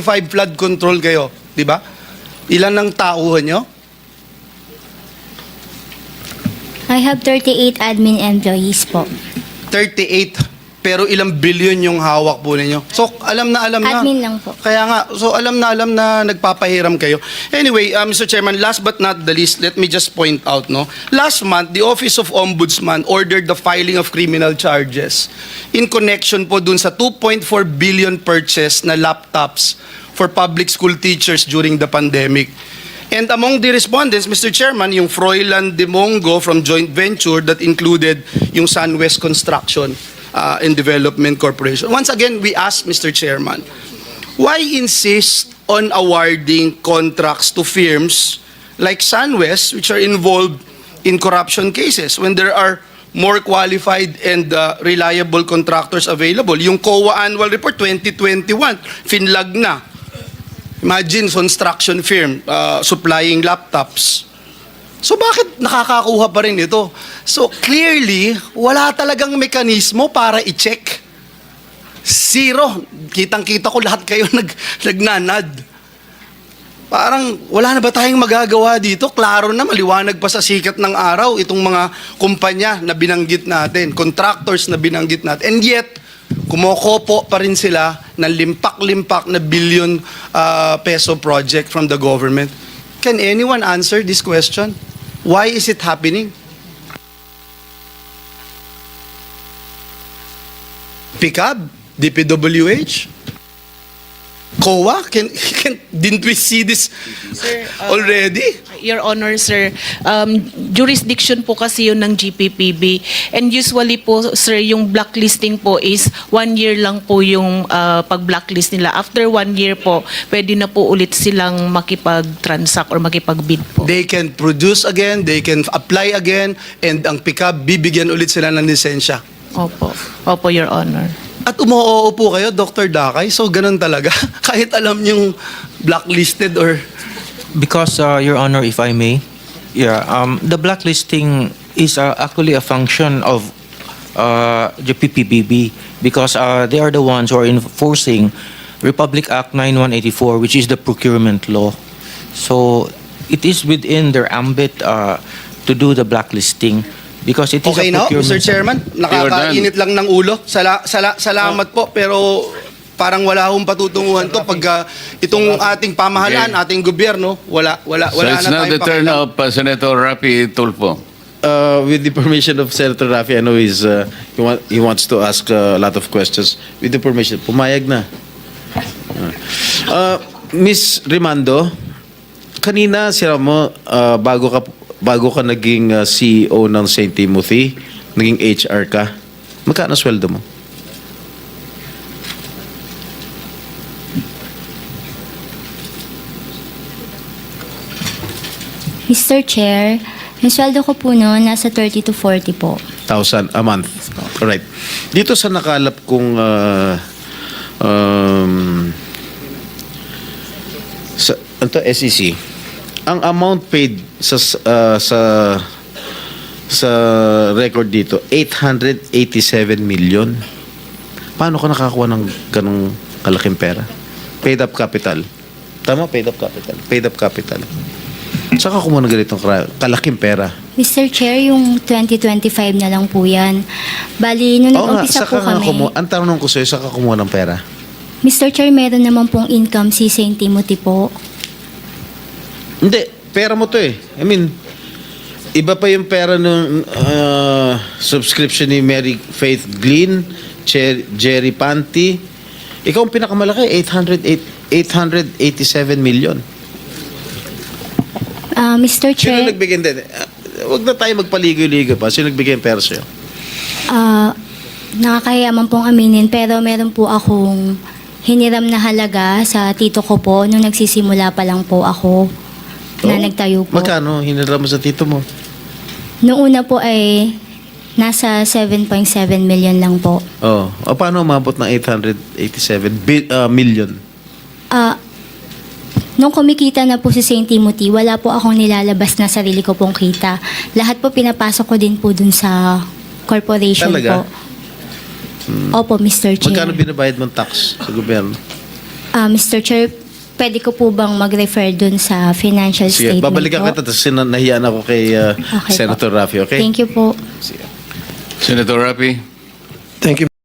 5 flood control kayo, di ba? Ilan ang tauhan nyo? I have 38 admin employees po. 38. Pero ilang billion yung hawak po ninyo. So, alam na Admin lang po. Kaya nga, so alam na nagpapahiram kayo. Anyway, Mr. Chairman, last but not the least, let me just point out, no? Last month, the Office of Ombudsman ordered the filing of criminal charges in connection po dun sa 2.4 billion purchase na laptops for public school teachers during the pandemic. And among the respondents, Mr. Chairman, yung Froilan de Mongo from joint venture that included yung SunWest Construction and Development Corporation. Once again, we ask, Mr. Chairman, why insist on awarding contracts to firms like SunWest, which are involved in corruption cases, when there are more qualified and reliable contractors available? Yung COA Annual Report 2021, finlag na. Imagine, construction firm supplying laptops. So bakit nakakakuha pa rin ito? So clearly, wala talagang mekanismo para i-check. Zero. Kitang-kita ko lahat kayo nagnanad. Parang wala na ba tayong magagawa dito? Klaro na, maliwanag pa sa sikat ng araw itong mga kumpanya na binanggit natin, contractors na binanggit natin. And yet, kumokopo pa rin sila ng limpak-limpak na billion peso project from the government. Can anyone answer this question? Why is it happening? PICAB? DPWH? COA? Didn't we see this already? Your Honor, sir, jurisdiction po kasi yun ng GPPB. And usually po, sir, yung blacklisting po is 1 year lang po yung pag-blacklist nila. After 1 year po, pwede na po ulit silang makipag-transact or makipag-bid po. They can produce again, they can apply again, and ang PICAB, bibigyan ulit sila ng lisensya. Opo. Opo, Your Honor. At umoo po kayo, Dr. Dakay, so ganun talaga. Kahit alam yung blacklisted or... Because, Your Honor, if I may, the blacklisting is actually a function of the PPBB because they are the ones who are enforcing Republic Act 9184, which is the procurement law. So it is within their ambit to do the blacklisting because it is Okay a now, procurement. Mr. Chairman, nakakainit lang ng ulo. Salamat po, pero parang wala akong patutunguhan to pag itong ating pamahalaan, ating gobyerno, wala So na it's now tayong the turn pakialam. of Senator Rapi Tulfo. With the permission of Senator Rafi, I know he wants to ask a lot of questions. With the permission, pumayag na. Miss Rimando, kanina sira mo, bago ka naging CEO ng St. Timothy, naging HR ka, magkano sweldo mo? Mr. Chair, yung sweldo ko po noon, nasa 30 to 40 po. 1,000 a month. Alright. Dito sa nakalap kong SEC, ang amount paid sa record dito, 887 million. Paano ka nakakuha ng ganong kalaking pera? Paid up capital. Tama, paid up capital. Paid up capital. Saka kumuha ng ganitong kalaking pera. Mr. Chair, yung 2025 na lang po yan. Bali, nung nag-umpisa po kami, ang tanong ko sa'yo, saka kumuha ng pera? Mr. Chair, meron naman pong income si St. Timothy po. Hindi, pera mo to eh. I mean, iba pa yung pera ng subscription ni Mary Faith Glynn, Jerry Panty. Ikaw ang pinakamalaki, 887 million. Mr. Sino Chair, nagbigay? Huwag na tayo magpaligoy-ligoy pa. Sino nagbigay ng pera sa'yo? nakakayaman pong aminin, pero meron po akong hiniram na halaga sa tito ko po nung nagsisimula pa lang po ako na nagtayo po. Magkano hiniram mo sa tito mo? Noong una po ay nasa 7.7 million lang po. Oh. O paano umabot ng 887 million? Nung kumikita na po si St. Timothy, wala po akong nilalabas na sarili ko pong kita. Lahat po pinapasok ko din po dun sa corporation Talaga? po. Opo, Mr. Chair. Magkano binabayad mong tax sa gobyerno? Mr. Chair, pwede ko po bang mag-refer dun sa financial Sige, statement babalikan po? kita, tapos nahiyaan ako kay Okay Senator po. Raffy, okay? Thank you po. Senator Rapi. Thank you.